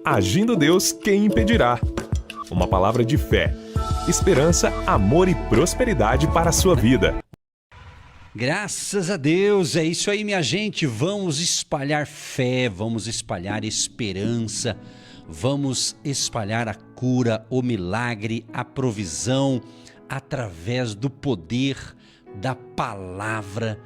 Agindo Deus, quem impedirá? Uma palavra de fé, esperança, amor e prosperidade para a sua vida. Graças a Deus, é isso aí, minha gente. Vamos espalhar fé, vamos espalhar esperança, vamos espalhar a cura, o milagre, a provisão, através do poder da palavra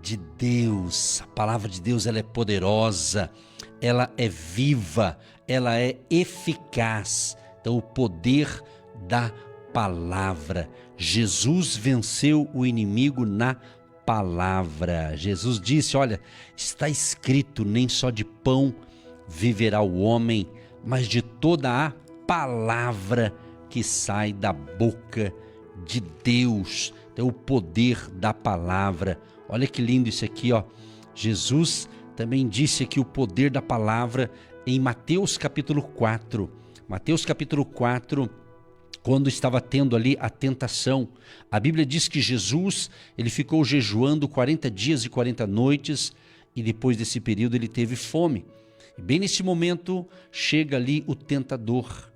de Deus. A palavra de Deus, ela é poderosa, ela é viva, ela é eficaz. Então, o poder da palavra. Jesus venceu o inimigo na palavra. Jesus disse, olha, está escrito, nem só de pão viverá o homem, mas de toda a palavra que sai da boca de Deus. Então, o poder da palavra. Olha que lindo isso aqui, ó. Jesus também disse aqui o poder da palavra em Mateus capítulo 4. Mateus capítulo 4, quando estava tendo ali a tentação, a Bíblia diz que Jesus, ele ficou jejuando 40 dias e 40 noites e depois desse período ele teve fome. E bem nesse momento chega ali o tentador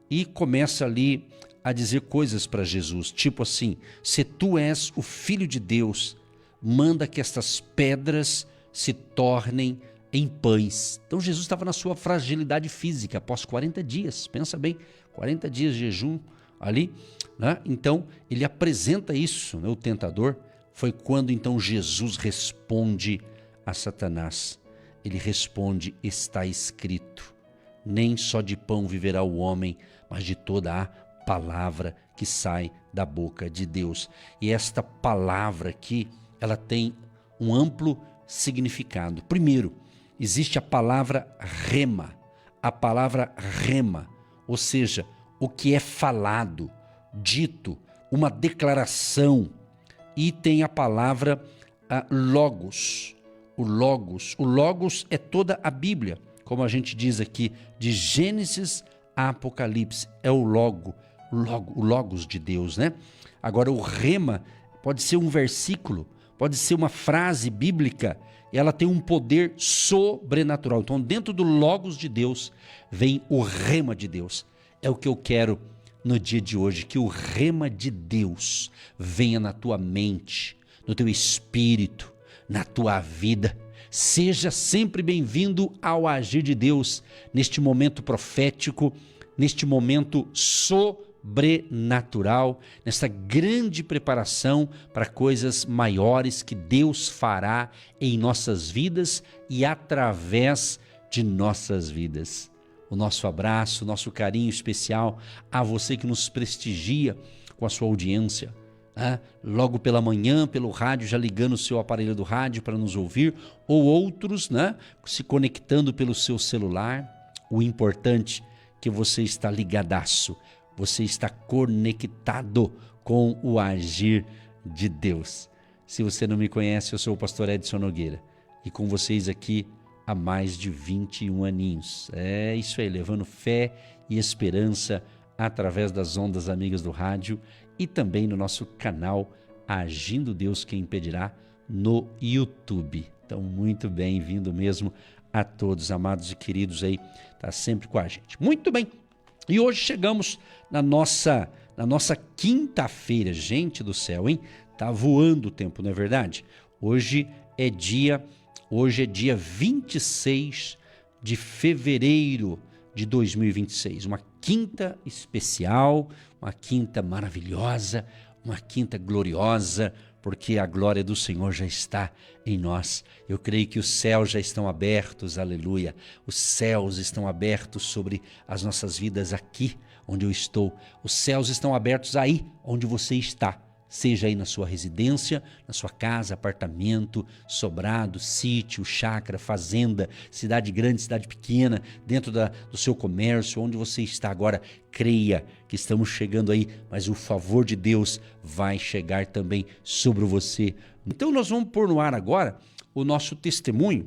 e começa ali a dizer coisas para Jesus, tipo assim, se tu és o Filho de Deus, manda que estas pedras se tornem em pães. Então Jesus estava na sua fragilidade física após 40 dias, pensa bem, 40 dias de jejum ali, né? Então ele apresenta isso, né? O tentador. Foi quando então Jesus responde a Satanás. Ele responde, está escrito, nem só de pão viverá o homem, mas de toda a palavra que sai da boca de Deus. E esta palavra aqui, ela tem um amplo significado. Primeiro, existe a palavra rema, ou seja, o que é falado, dito, uma declaração. E tem a palavra logos, o logos é toda a Bíblia, como a gente diz aqui, de Gênesis a Apocalipse, é o logos de Deus, né? Agora o rema pode ser um versículo, pode ser uma frase bíblica, ela tem um poder sobrenatural. Então, dentro do logos de Deus, vem o rema de Deus. É o que eu quero no dia de hoje, que o rema de Deus venha na tua mente, no teu espírito, na tua vida. Seja sempre bem-vindo ao agir de Deus, neste momento profético, neste momento sobrenatural, nessa grande preparação para coisas maiores que Deus fará em nossas vidas e através de nossas vidas. O nosso abraço, o nosso carinho especial a você que nos prestigia com a sua audiência, né? Logo pela manhã, pelo rádio, já ligando o seu aparelho do rádio para nos ouvir, ou outros, né, se conectando pelo seu celular. O importante é que você está ligadaço, você está conectado com o agir de Deus. Se você não me conhece, eu sou o pastor Edson Nogueira e com vocês aqui há mais de 21 aninhos. É isso aí, levando fé e esperança através das ondas amigas do rádio e também no nosso canal Agindo Deus Quem Impedirá no YouTube. Então, muito bem-vindo mesmo a todos, amados e queridos aí, tá sempre com a gente. Muito bem, e hoje chegamos na nossa quinta-feira. Gente do céu, hein? Tá voando o tempo, não é verdade? Hoje é dia 26 de fevereiro de 2026, uma quinta especial, uma quinta maravilhosa, uma quinta gloriosa, porque a glória do Senhor já está em nós. Eu creio que os céus já estão abertos, aleluia. Os céus estão abertos sobre as nossas vidas aqui onde eu estou. Os céus estão abertos aí onde você está. Seja aí na sua residência, na sua casa, apartamento, sobrado, sítio, chácara, fazenda, cidade grande, cidade pequena, dentro do seu comércio, onde você está agora, creia que estamos chegando aí, mas o favor de Deus vai chegar também sobre você. Então nós vamos pôr no ar agora o nosso testemunho.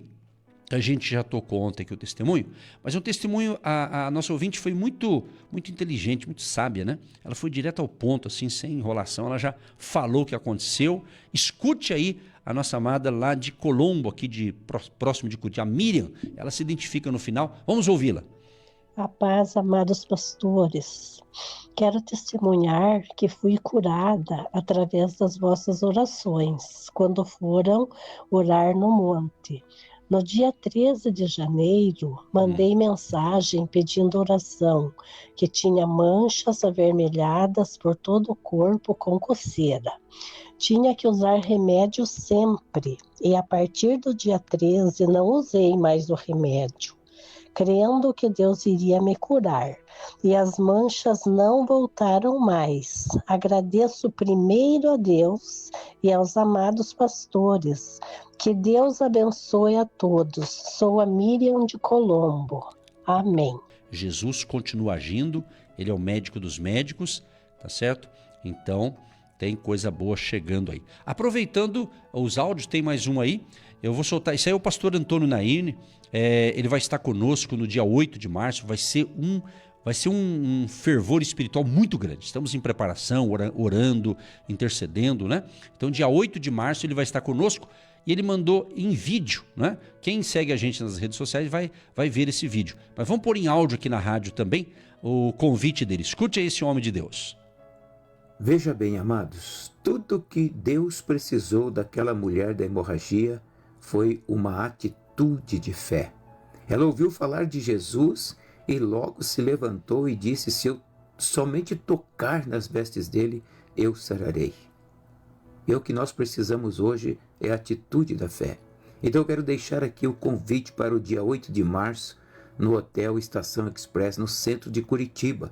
A gente já tocou ontem aqui o testemunho, mas o testemunho, a nossa ouvinte foi muito inteligente, muito sábia, né? Ela foi direto ao ponto, assim, sem enrolação, ela já falou o que aconteceu. Escute aí a nossa amada lá de Colombo, aqui próximo de Curitiba, a Miriam, ela se identifica no final. Vamos ouvi-la. A paz, amados pastores. Quero testemunhar que fui curada através das vossas orações, quando foram orar no monte. No dia 13 de janeiro, mandei mensagem pedindo oração, que tinha manchas avermelhadas por todo o corpo com coceira. Tinha que usar remédio sempre, e a partir do dia 13 não usei mais o remédio, crendo que Deus iria me curar, e as manchas não voltaram mais. Agradeço primeiro a Deus e aos amados pastores. Que Deus abençoe a todos. Sou a Miriam de Colombo. Amém. Jesus continua agindo, ele é o médico dos médicos, tá certo? Então, tem coisa boa chegando aí. Aproveitando os áudios, tem mais um aí. Eu vou soltar. Isso aí é o pastor Antônio Nairne. Ele vai estar conosco no dia 8 de março. Vai ser um fervor espiritual muito grande. Estamos em preparação, orando, intercedendo, né? Então, dia 8 de março, ele vai estar conosco. E ele mandou em vídeo, né? Quem segue a gente nas redes sociais vai ver esse vídeo. Mas vamos pôr em áudio aqui na rádio também o convite dele. Escute aí esse homem de Deus. Veja bem, amados, tudo que Deus precisou daquela mulher da hemorragia foi uma atitude de fé. Ela ouviu falar de Jesus e logo se levantou e disse: se eu somente tocar nas vestes dele, eu sararei. E o que nós precisamos hoje é a atitude da fé. Então eu quero deixar aqui o convite para o dia 8 de março, no Hotel Estação Express, no centro de Curitiba,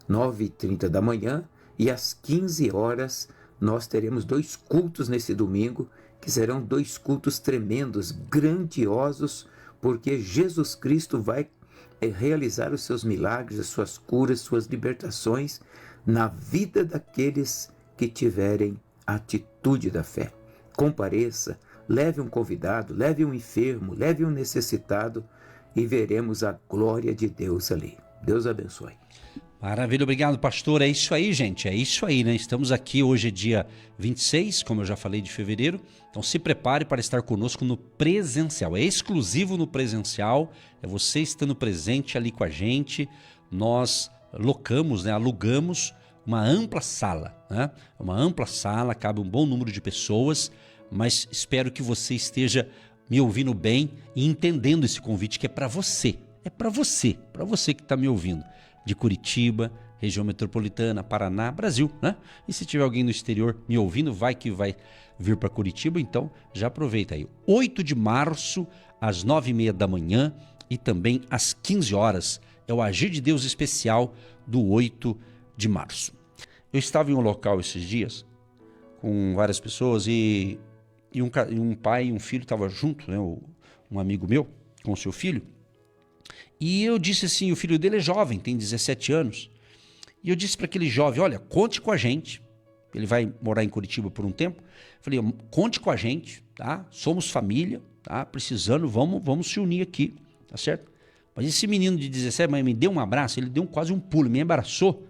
9h30 da manhã, e às 15 horas nós teremos 2 cultos nesse domingo, que serão 2 cultos tremendos, grandiosos, porque Jesus Cristo vai realizar os seus milagres, as suas curas, suas libertações na vida daqueles que tiverem a atitude da fé. Compareça, leve um convidado, leve um enfermo, leve um necessitado e veremos a glória de Deus ali. Deus abençoe. Maravilha, obrigado, pastor. É isso aí, gente, é isso aí, né? Estamos aqui, hoje é dia 26, como eu já falei, de fevereiro. Então se prepare para estar conosco no presencial. É exclusivo no presencial, é você estando presente ali com a gente. Nós alugamos uma ampla sala, né? Uma ampla sala, cabe um bom número de pessoas, mas espero que você esteja me ouvindo bem e entendendo esse convite que é para você. É para você que está me ouvindo. De Curitiba, região metropolitana, Paraná, Brasil, né? E se tiver alguém no exterior me ouvindo, vai vir para Curitiba, então já aproveita aí. 8 de março, às 9h30 da manhã e também às 15 horas. É o Agir de Deus especial do 8 de março. Eu estava em um local esses dias com várias pessoas e um pai e um filho estavam juntos, né? Um amigo meu com o seu filho. E eu disse assim, o filho dele é jovem, tem 17 anos. E eu disse para aquele jovem, olha, conte com a gente. Ele vai morar em Curitiba por um tempo. Falei, conte com a gente, tá? Somos família, tá? Precisando, vamos se unir aqui, tá certo? Mas esse menino de 17, me deu um abraço, ele deu quase um pulo, me abraçou.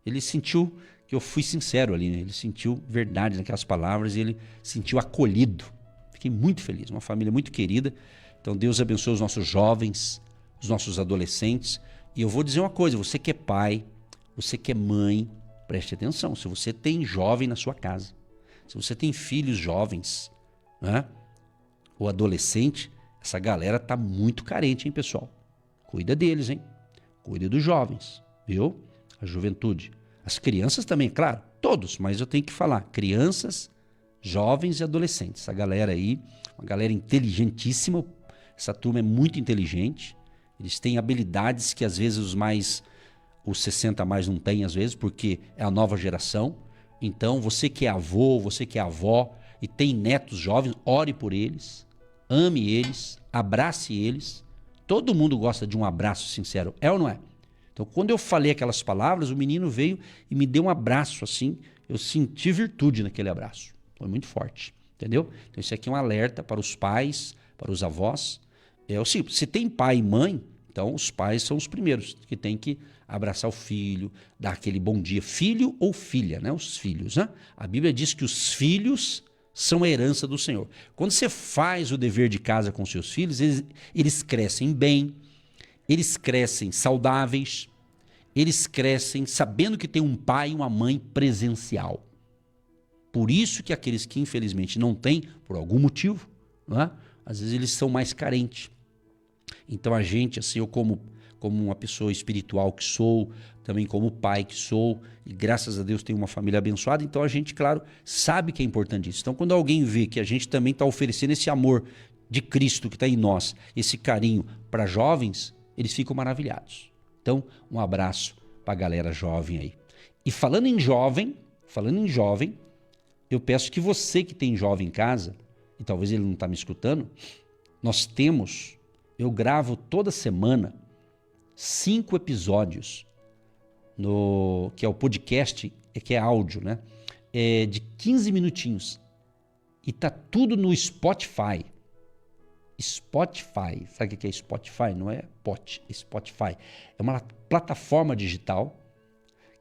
Ele sentiu que eu fui sincero ali, né? Ele sentiu verdade naquelas palavras e ele sentiu acolhido. Fiquei muito feliz, uma família muito querida. Então Deus abençoe os nossos jovens, os nossos adolescentes. E eu vou dizer uma coisa, você que é pai, você que é mãe, preste atenção. Se você tem jovem na sua casa, se você tem filhos jovens, né, ou adolescente, essa galera tá muito carente, hein, pessoal? Cuida deles, hein? Cuida dos jovens, viu? A juventude. As crianças também, claro, todos, mas eu tenho que falar. Crianças, jovens e adolescentes. Essa galera aí, uma galera inteligentíssima. Essa turma é muito inteligente. Eles têm habilidades que às vezes os 60 a mais não têm, às vezes, porque é a nova geração. Então, você que é avô, você que é avó e tem netos jovens, ore por eles, ame eles, abrace eles. Todo mundo gosta de um abraço sincero, é ou não é? Então, quando eu falei aquelas palavras, o menino veio e me deu um abraço assim, eu senti virtude naquele abraço. Foi muito forte, entendeu? Então, isso aqui é um alerta para os pais, para os avós. Se tem pai e mãe, então os pais são os primeiros que tem que abraçar o filho, dar aquele bom dia. Filho ou filha, né? Os filhos, né? A Bíblia diz que os filhos são a herança do Senhor. Quando você faz o dever de casa com seus filhos, eles crescem bem, eles crescem saudáveis, eles crescem sabendo que tem um pai e uma mãe presencial. Por isso que aqueles que infelizmente não têm, por algum motivo, não é? Às vezes eles são mais carentes. Então a gente, assim, eu como uma pessoa espiritual que sou, também como pai que sou, e graças a Deus tenho uma família abençoada, então a gente, claro, sabe que é importante isso. Então quando alguém vê que a gente também está oferecendo esse amor de Cristo que está em nós, esse carinho para jovens, eles ficam maravilhados. Então, um abraço para a galera jovem aí. E falando em jovem, eu peço que você que tem jovem em casa, e talvez ele não está me escutando, eu gravo toda semana 5 episódios, que é o podcast, que é áudio, né? De 15 minutinhos. E tá tudo no Spotify. Spotify, sabe o que é Spotify? Não é Spotify. É uma plataforma digital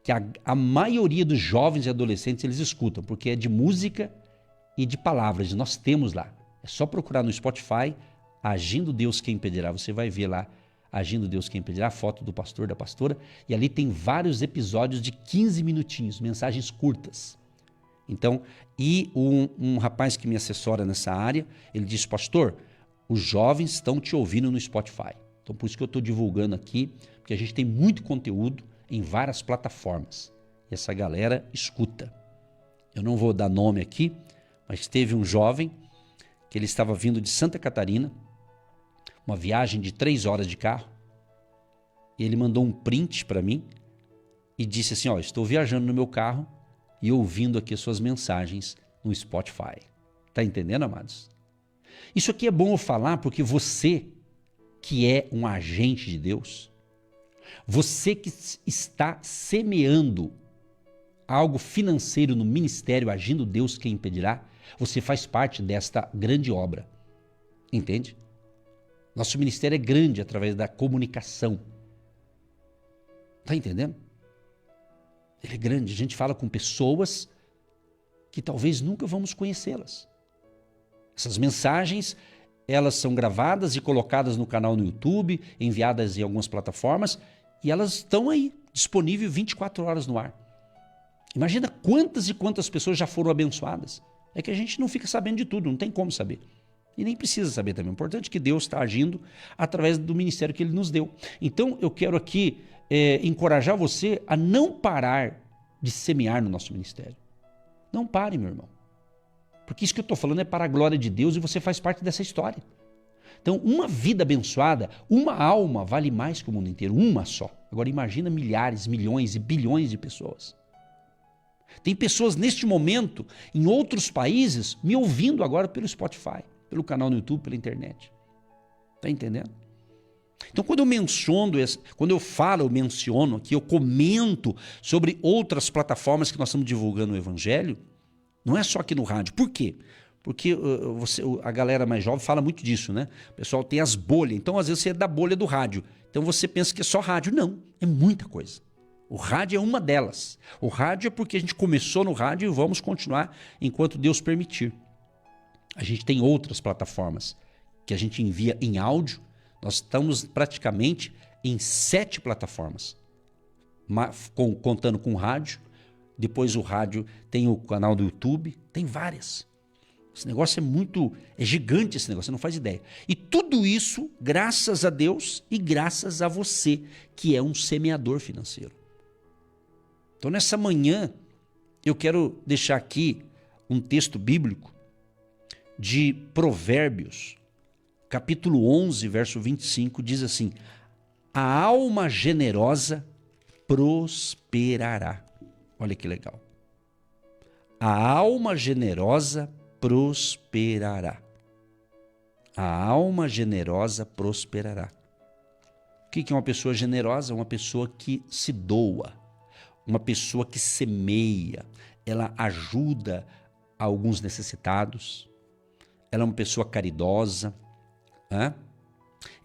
que a maioria dos jovens e adolescentes eles escutam, porque é de música e de palavras. Nós temos lá. É só procurar no Spotify, Agindo Deus Quem Impedirá. Você vai ver lá, Agindo Deus Quem Impedirá, a foto do pastor, da pastora. E ali tem vários episódios de 15 minutinhos, mensagens curtas. Então, e um rapaz que me assessora nessa área, ele disse, pastor, os jovens estão te ouvindo no Spotify. Então, por isso que eu estou divulgando aqui, porque a gente tem muito conteúdo em várias plataformas. E essa galera escuta. Eu não vou dar nome aqui, mas teve um jovem que ele estava vindo de Santa Catarina, uma viagem de 3 horas de carro, e ele mandou um print para mim e disse assim, estou viajando no meu carro e ouvindo aqui suas mensagens no Spotify. Tá entendendo, amados? Isso aqui é bom eu falar porque você que é um agente de Deus, você que está semeando algo financeiro no ministério, Agindo Deus Quem Impedirá, você faz parte desta grande obra. Entende? Nosso ministério é grande através da comunicação. Tá entendendo? Ele é grande. A gente fala com pessoas que talvez nunca vamos conhecê-las. Essas mensagens, elas são gravadas e colocadas no canal no YouTube, enviadas em algumas plataformas, e elas estão aí, disponíveis 24 horas no ar. Imagina quantas e quantas pessoas já foram abençoadas. É que a gente não fica sabendo de tudo, não tem como saber. E nem precisa saber também. O importante é que Deus está agindo através do ministério que Ele nos deu. Então, eu quero aqui encorajar você a não parar de semear no nosso ministério. Não pare, meu irmão. Porque isso que eu estou falando é para a glória de Deus e você faz parte dessa história. Então, uma vida abençoada, uma alma vale mais que o mundo inteiro, uma só. Agora imagina milhares, milhões e bilhões de pessoas. Tem pessoas neste momento, em outros países, me ouvindo agora pelo Spotify, pelo canal no YouTube, pela internet. Está entendendo? Então, quando eu menciono aqui, eu comento sobre outras plataformas que nós estamos divulgando o Evangelho, não é só aqui no rádio. Por quê? Porque a galera mais jovem fala muito disso, né? O pessoal tem as bolhas. Então, às vezes, você é da bolha do rádio. Então, você pensa que é só rádio. Não, é muita coisa. O rádio é uma delas. O rádio é porque a gente começou no rádio e vamos continuar enquanto Deus permitir. A gente tem outras plataformas que a gente envia em áudio. Nós estamos praticamente em 7 plataformas, contando com o rádio. Depois o rádio tem o canal do YouTube, tem várias. Esse negócio é gigante esse negócio, você não faz ideia. E tudo isso graças a Deus e graças a você, que é um semeador financeiro. Então nessa manhã, eu quero deixar aqui um texto bíblico de Provérbios, capítulo 11, verso 25, diz assim: a alma generosa prosperará. Olha que legal. A alma generosa prosperará. A alma generosa prosperará. O que é uma pessoa generosa? Uma pessoa que se doa, uma pessoa que semeia, ela ajuda alguns necessitados, ela é uma pessoa caridosa, né?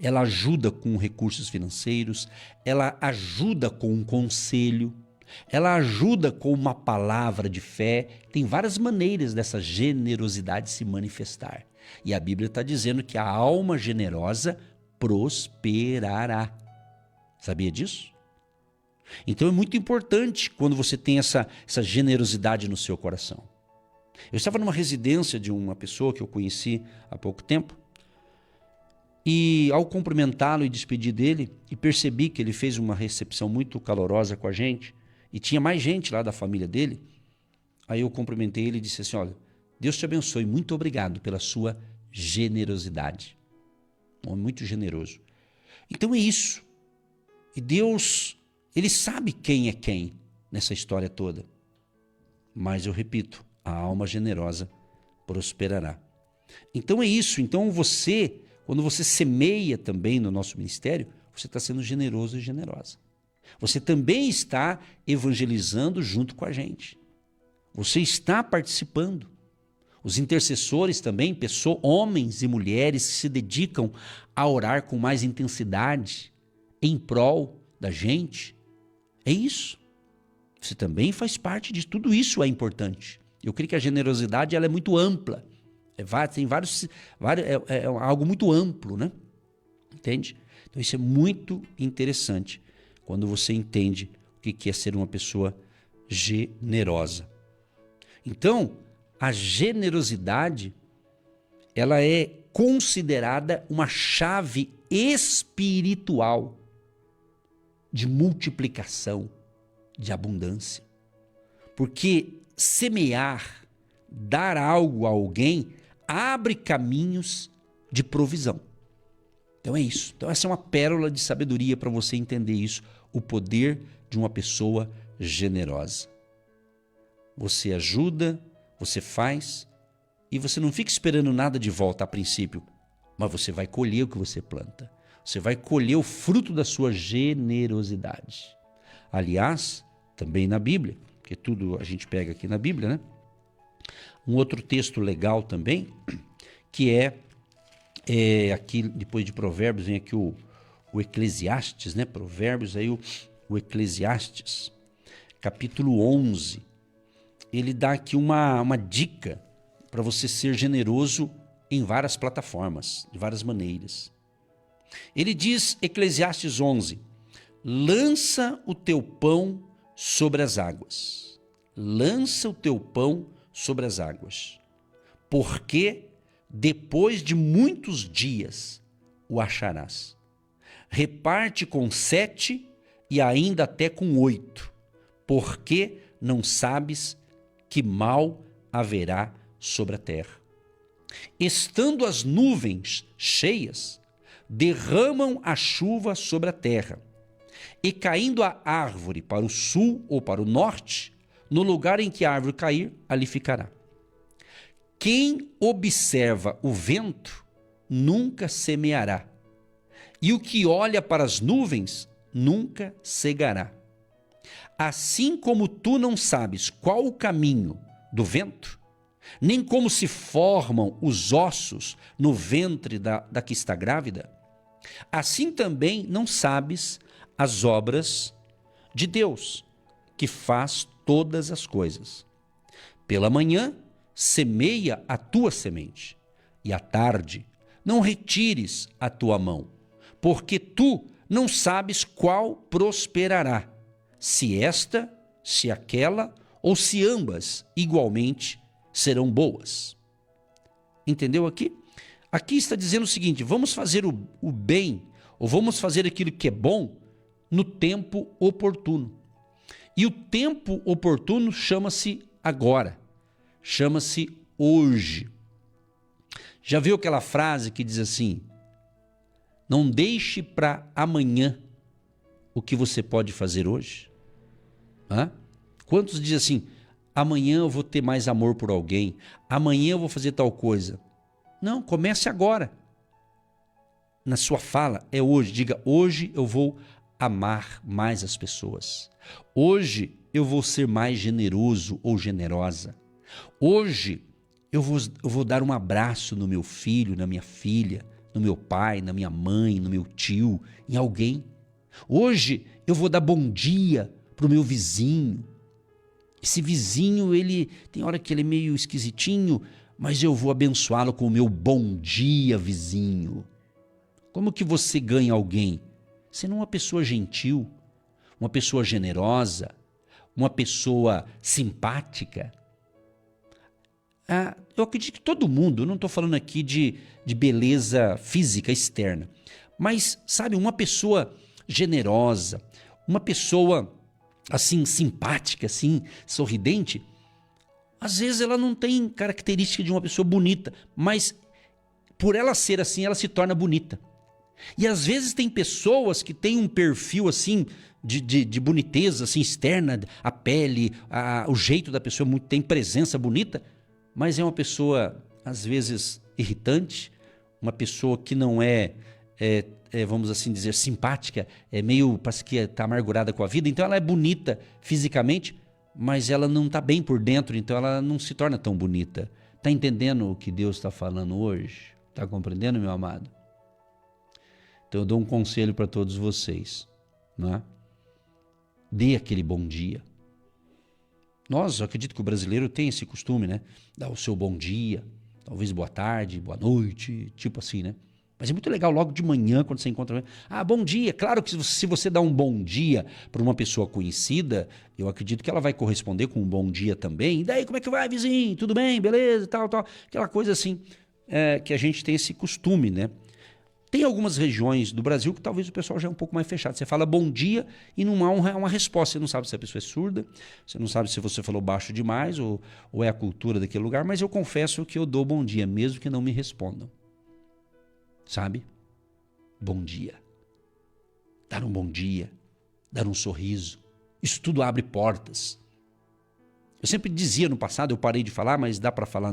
Ela ajuda com recursos financeiros, ela ajuda com um conselho, ela ajuda com uma palavra de fé. Tem várias maneiras dessa generosidade se manifestar. E a Bíblia está dizendo que a alma generosa prosperará. Sabia disso? Então é muito importante quando você tem essa generosidade no seu coração. Eu estava numa residência de uma pessoa que eu conheci há pouco tempo, e ao cumprimentá-lo e despedir dele, e percebi que ele fez uma recepção muito calorosa com a gente, e tinha mais gente lá da família dele, aí eu cumprimentei ele e disse assim: olha, Deus te abençoe, muito obrigado pela sua generosidade. Um homem muito generoso. Então é isso. E Deus, Ele sabe quem é quem nessa história toda. Mas eu repito, a alma generosa prosperará. Então é isso. Então você, quando você semeia também no nosso ministério, você está sendo generoso e generosa. Você também está evangelizando junto com a gente. Você está participando. Os intercessores também, homens e mulheres que se dedicam a orar com mais intensidade em prol da gente. É isso. Você também faz parte de tudo isso, é importante. Eu creio que a generosidade ela é muito ampla. Tem vários é algo muito amplo, né? Entende? Então isso é muito interessante quando você entende o que é ser uma pessoa generosa. Então, a generosidade, ela é considerada uma chave espiritual de multiplicação, de abundância. Porque semear, dar algo a alguém, abre caminhos de provisão. Então é isso. Então essa é uma pérola de sabedoria para você entender isso, o poder de uma pessoa generosa. Você ajuda, você faz, e você não fica esperando nada de volta a princípio, mas você vai colher o que você planta. Você vai colher o fruto da sua generosidade. Aliás, também na Bíblia, porque tudo a gente pega aqui na Bíblia, né? Um outro texto legal também, que é aqui depois de Provérbios, vem aqui o Eclesiastes, né? Provérbios, aí o Eclesiastes, capítulo 11. Ele dá aqui uma dica para você ser generoso em várias plataformas, de várias maneiras. Ele diz, Eclesiastes 11, lança o teu pão sobre as águas. Lança o teu pão sobre as águas. Porque depois de muitos dias o acharás. Reparte com 7 e ainda até com 8. Porque não sabes que mal haverá sobre a terra. Estando as nuvens cheias, derramam a chuva sobre a terra, e caindo a árvore para o sul ou para o norte, no lugar em que a árvore cair, ali ficará. Quem observa o vento nunca semeará, e o que olha para as nuvens nunca cegará. Assim como tu não sabes qual o caminho do vento, nem como se formam os ossos no ventre da que está grávida, assim também não sabes as obras de Deus, que faz todas as coisas. Pela manhã, semeia a tua semente, e à tarde não retires a tua mão, porque tu não sabes qual prosperará, se esta, se aquela, ou se ambas igualmente serão boas. Entendeu aqui? Aqui está dizendo o seguinte: vamos fazer o bem, ou vamos fazer aquilo que é bom no tempo oportuno. E o tempo oportuno chama-se agora, chama-se hoje. Já viu aquela frase que diz assim: não deixe para amanhã o que você pode fazer hoje? Quantos dizem assim: amanhã eu vou ter mais amor por alguém, amanhã eu vou fazer tal coisa? Não, comece agora. Na sua fala é hoje. Diga: hoje eu vou amar mais as pessoas. Hoje eu vou ser mais generoso ou generosa. Hoje eu vou dar um abraço no meu filho, na minha filha, no meu pai, na minha mãe, no meu tio, em alguém. Hoje eu vou dar bom dia para o meu vizinho. Esse vizinho, ele tem hora que ele é meio esquisitinho, mas eu vou abençoá-lo com o meu bom dia, vizinho. Como que você ganha alguém? senão uma pessoa gentil, uma pessoa generosa, uma pessoa simpática. Eu acredito que todo mundo, eu não estou falando aqui de beleza física externa, mas, sabe, uma pessoa generosa, uma pessoa, assim, simpática, assim, sorridente, às vezes ela não tem característica de uma pessoa bonita, mas por ela ser assim, ela se torna bonita. E às vezes tem pessoas que têm um perfil assim de boniteza assim, externa, a pele, o jeito da pessoa tem presença bonita, mas é uma pessoa às vezes irritante, uma pessoa que não vamos assim dizer, simpática, parece que está amargurada com a vida, então ela é bonita fisicamente, mas ela não está bem por dentro, então ela não se torna tão bonita. Está entendendo o que Deus está falando hoje? Está compreendendo, meu amado? Então eu dou um conselho para todos vocês, não é? Dê aquele bom dia. Eu acredito que o brasileiro tem esse costume, né? Dar o seu bom dia, talvez boa tarde, boa noite, tipo assim, né? Mas é muito legal logo de manhã, quando você encontra alguém. Bom dia. Claro que se você dá um bom dia para uma pessoa conhecida, eu acredito que ela vai corresponder com um bom dia também. E daí, como é que vai, vizinho? Tudo bem? Beleza? Tal. Aquela coisa assim, que a gente tem esse costume, né? Tem algumas regiões do Brasil que talvez o pessoal já é um pouco mais fechado. Você fala bom dia e não há uma resposta. Você não sabe se a pessoa é surda, você não sabe se você falou baixo demais ou é a cultura daquele lugar, mas eu confesso que eu dou bom dia, mesmo que não me respondam. Sabe? Bom dia. Dar um bom dia, dar um sorriso. Isso tudo abre portas. Eu sempre dizia no passado, eu parei de falar, mas dá para falar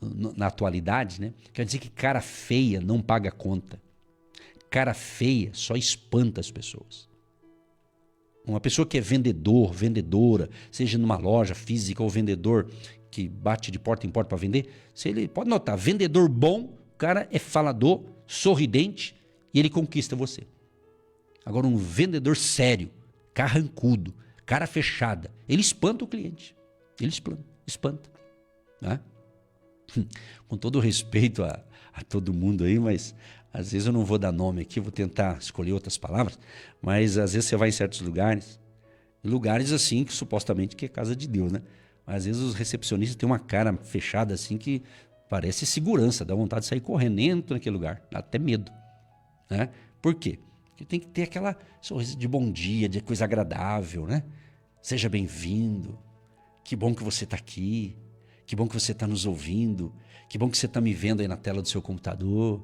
na atualidade, né? Quer dizer que cara feia não paga conta. Cara feia só espanta as pessoas. Uma pessoa que é vendedor, vendedora, seja numa loja física ou vendedor que bate de porta em porta para vender, ele pode notar, vendedor bom, o cara é falador, sorridente e ele conquista você. Agora um vendedor sério, carrancudo, cara fechada, ele espanta o cliente. Ele espanta. Né? Com todo respeito a todo mundo aí, mas às vezes eu não vou dar nome aqui, vou tentar escolher outras palavras, mas às vezes você vai em certos lugares assim, que supostamente que é casa de Deus, né? Mas às vezes os recepcionistas têm uma cara fechada assim que parece segurança, dá vontade de sair correndo, entra naquele lugar, dá até medo. Né? Por quê? Porque tem que ter aquela sorriso de bom dia, de coisa agradável, né? Seja bem-vindo, que bom que você está aqui, que bom que você está nos ouvindo, que bom que você está me vendo aí na tela do seu computador.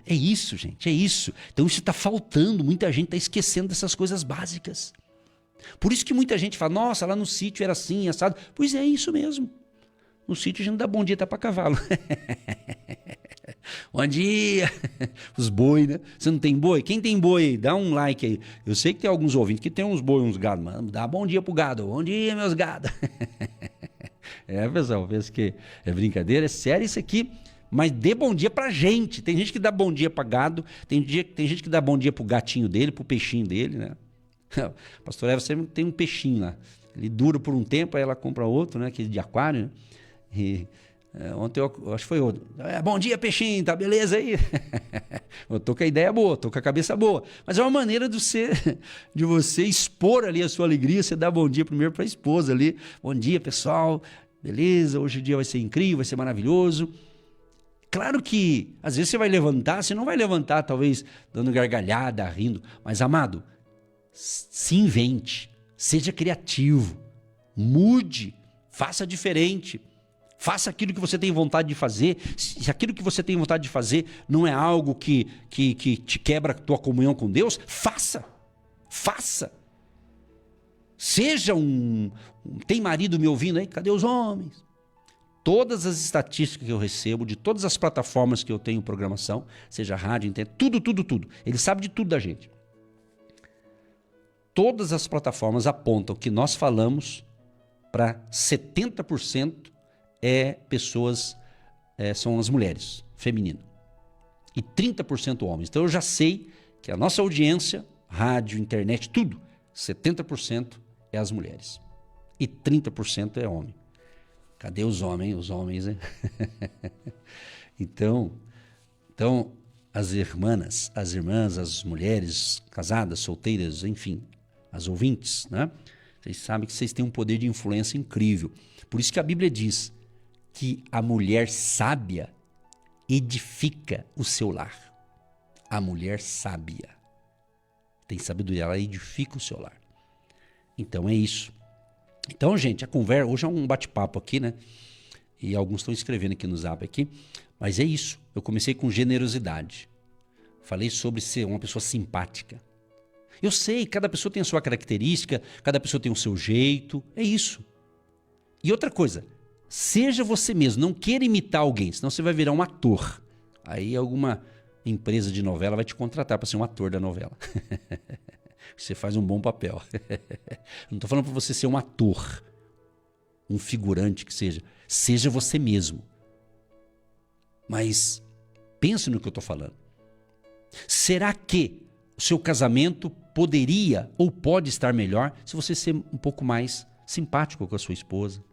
É isso, gente, é isso. Então isso está faltando, muita gente está esquecendo dessas coisas básicas. Por isso que muita gente fala, nossa, lá no sítio era assim, assado. Pois é isso mesmo. No sítio a gente não dá bom dia, tá para cavalo. Bom dia. Os boi, né? Você não tem boi? Quem tem boi aí? Dá um like aí. Eu sei que tem alguns ouvintes que tem uns boi, uns gado, mas dá bom dia pro gado. Bom dia, meus gados. Pessoal, pensa que é brincadeira, é sério isso aqui, mas dê bom dia pra gente. Tem gente que dá bom dia pra gado, tem gente que dá bom dia pro gatinho dele, pro peixinho dele, né? Pastor Eva sempre tem um peixinho lá. Ele dura por um tempo, aí ela compra outro, né? Aquele de aquário, né? E ontem eu acho que foi outro. Bom dia, peixinho, tá beleza aí? Eu tô com a ideia boa, tô com a cabeça boa. Mas é uma maneira de você expor ali a sua alegria. Você dá bom dia primeiro pra esposa ali. Bom dia, pessoal. Beleza, hoje o dia vai ser incrível, vai ser maravilhoso. Claro que às vezes você vai levantar, você não vai levantar talvez dando gargalhada, rindo. Mas, amado, se invente, seja criativo, mude, faça diferente. Faça aquilo que você tem vontade de fazer. Se aquilo que você tem vontade de fazer não é algo que te quebra a tua comunhão com Deus, faça. Faça. Seja tem marido me ouvindo aí? Cadê os homens? Todas as estatísticas que eu recebo, de todas as plataformas que eu tenho programação, seja rádio, internet, tudo. Ele sabe de tudo da gente. Todas as plataformas apontam que nós falamos para 70% pessoas, são as mulheres, feminino. E 30% homens. Então eu já sei que a nossa audiência, rádio, internet, tudo, 70% é as mulheres. E 30% é homem. Cadê os homens? Os homens, né? Então, as irmãs, as mulheres casadas, solteiras, enfim, as ouvintes, né? Vocês sabem que vocês têm um poder de influência incrível. Por isso que a Bíblia diz que a mulher sábia edifica o seu lar. A mulher sábia tem sabedoria, ela edifica o seu lar. Então é isso. Então, gente, a conversa, hoje é um bate-papo aqui, né? E alguns estão escrevendo aqui no Zap aqui, mas é isso. Eu comecei com generosidade. Falei sobre ser uma pessoa simpática. Eu sei, cada pessoa tem a sua característica, cada pessoa tem o seu jeito, é isso. E outra coisa, seja você mesmo, não queira imitar alguém, senão você vai virar um ator. Aí alguma empresa de novela vai te contratar para ser um ator da novela. Você faz um bom papel. Não estou falando para você ser um ator, um figurante que seja. Seja você mesmo. Mas pense no que eu estou falando. Será que o seu casamento poderia ou pode estar melhor se você ser um pouco mais simpático com a sua esposa,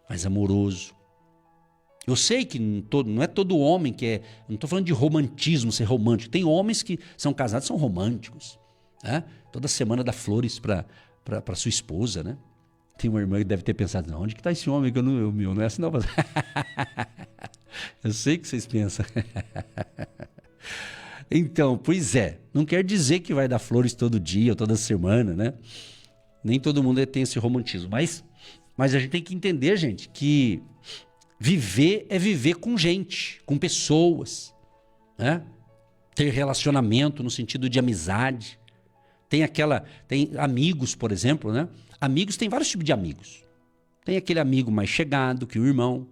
mais amoroso? Eu sei que não é todo homem que é... Não estou falando de romantismo, ser romântico. Tem homens que são casados e são românticos. Né? Toda semana dá flores para sua esposa, né? Tem uma irmã que deve ter pensado, onde que está esse homem que eu não é assim não. Eu sei que vocês pensam. Então, pois é, não quer dizer que vai dar flores todo dia ou toda semana, né? Nem todo mundo tem esse romantismo, mas a gente tem que entender, gente, que viver é viver com gente, com pessoas, né? Ter relacionamento no sentido de amizade. Tem amigos, por exemplo, né? Amigos, tem vários tipos de amigos. Tem aquele amigo mais chegado que o irmão.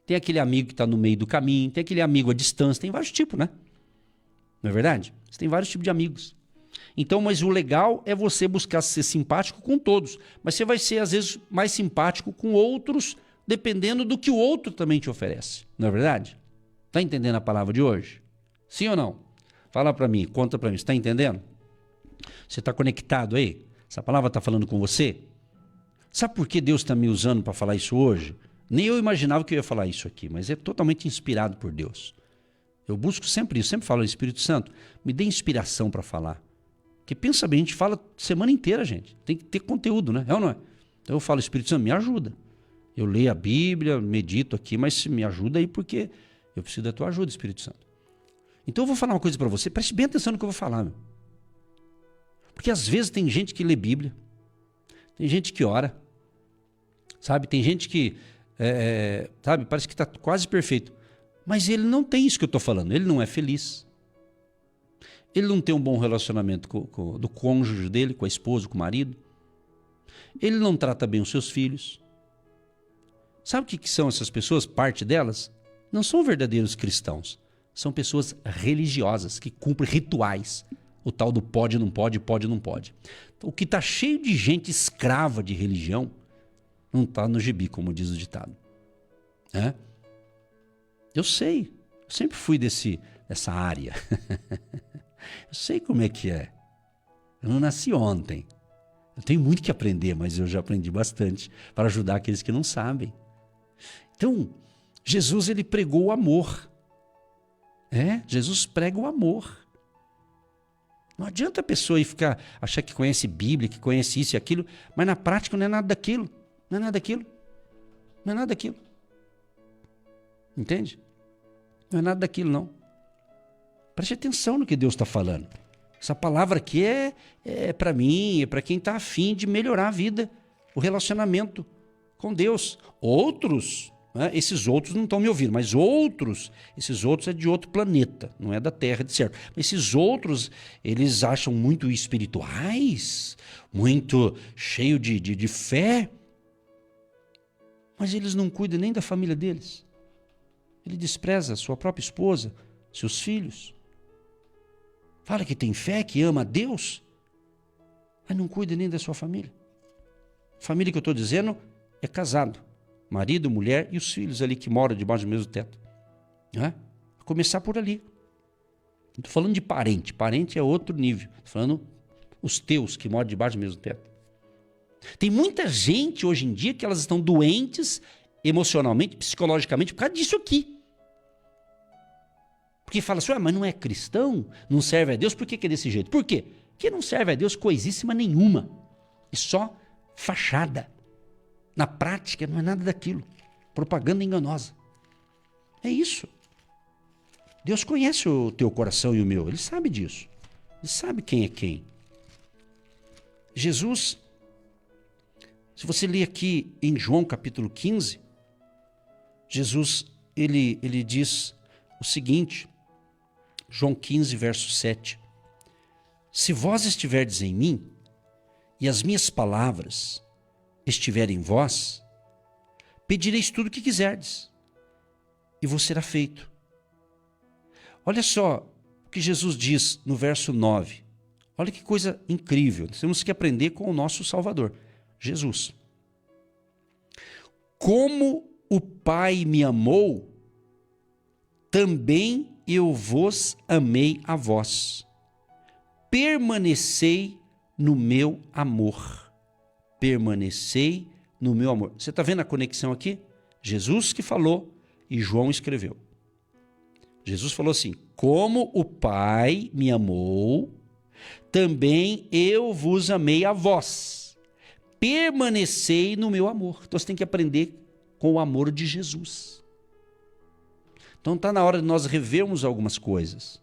Tem aquele amigo que está no meio do caminho. Tem aquele amigo à distância. Tem vários tipos, né? Não é verdade? Você tem vários tipos de amigos. Então, mas o legal é você buscar ser simpático com todos. Mas você vai ser, às vezes, mais simpático com outros, dependendo do que o outro também te oferece. Não é verdade? Está entendendo a palavra de hoje? Sim ou não? Fala para mim, conta para mim. Você está entendendo? Você está conectado aí? Essa palavra está falando com você? Sabe por que Deus está me usando para falar isso hoje? Nem eu imaginava que eu ia falar isso aqui, mas é totalmente inspirado por Deus. Eu busco sempre isso, sempre falo, Espírito Santo, me dê inspiração para falar. Porque pensa bem, a gente fala semana inteira, gente. Tem que ter conteúdo, né? É ou não é? Então eu falo, Espírito Santo, me ajuda. Eu leio a Bíblia, medito aqui, mas me ajuda aí porque eu preciso da tua ajuda, Espírito Santo. Então eu vou falar uma coisa para você, preste bem atenção no que eu vou falar, meu. Porque às vezes tem gente que lê Bíblia, tem gente que ora, sabe? Tem gente que, sabe, parece que está quase perfeito. Mas ele não tem isso que eu estou falando, ele não é feliz. Ele não tem um bom relacionamento do cônjuge dele, com a esposa, com o marido. Ele não trata bem os seus filhos. Sabe o que são essas pessoas? Parte delas não são verdadeiros cristãos. São pessoas religiosas que cumprem rituais. O tal do pode, não pode, pode, não pode. Então, o que está cheio de gente escrava de religião não está no gibi, como diz o ditado. É? Eu sei. Eu sempre fui dessa área. Eu sei como é que é. Eu não nasci ontem. Eu tenho muito que aprender, mas eu já aprendi bastante para ajudar aqueles que não sabem. Então, Jesus, ele pregou o amor. Jesus prega o amor. Não adianta a pessoa ir achar que conhece Bíblia, que conhece isso e aquilo, mas na prática não é nada daquilo. Não é nada daquilo. Não é nada daquilo. Entende? Não é nada daquilo, não. Preste atenção no que Deus está falando. Essa palavra aqui é para mim, é para quem está afim de melhorar a vida, o relacionamento com Deus. Outros, né, esses outros não estão me ouvindo, mas esses outros é de outro planeta, não é da Terra, de certo. Esses outros, eles acham muito espirituais, muito cheio de fé, mas eles não cuidam nem da família deles. Ele despreza a sua própria esposa, seus filhos. Fala que tem fé, que ama a Deus, mas não cuida nem da sua família. Família que eu estou dizendo é casado. Marido, mulher e os filhos ali que moram debaixo do mesmo teto. Vou começar por ali. Não estou falando de parente. Parente é outro nível. Estou falando os teus que moram debaixo do mesmo teto. Tem muita gente hoje em dia que elas estão doentes emocionalmente, psicologicamente, por causa disso aqui. Porque fala assim, mas não é cristão, não serve a Deus, por que é desse jeito? Por quê? Porque não serve a Deus coisíssima nenhuma. É só fachada. Na prática não é nada daquilo. Propaganda enganosa. É isso. Deus conhece o teu coração e o meu. Ele sabe disso. Ele sabe quem é quem. Jesus, se você ler aqui em João capítulo 15, Jesus, ele diz o seguinte, João 15, verso 7. Se vós estiverdes em mim, e as minhas palavras estiverem em vós, pedireis tudo o que quiserdes, e vos será feito. Olha só o que Jesus diz no verso 9. Olha que coisa incrível. Nós temos que aprender com o nosso Salvador, Jesus. Como o Pai me amou, também eu vos amei a vós. Permanecei no meu amor. Permanecei no meu amor. Você está vendo a conexão aqui? Jesus que falou e João escreveu. Jesus falou assim, como o Pai me amou, também eu vos amei a vós. Permanecei no meu amor. Então você tem que aprender com o amor de Jesus. Então está na hora de nós revermos algumas coisas.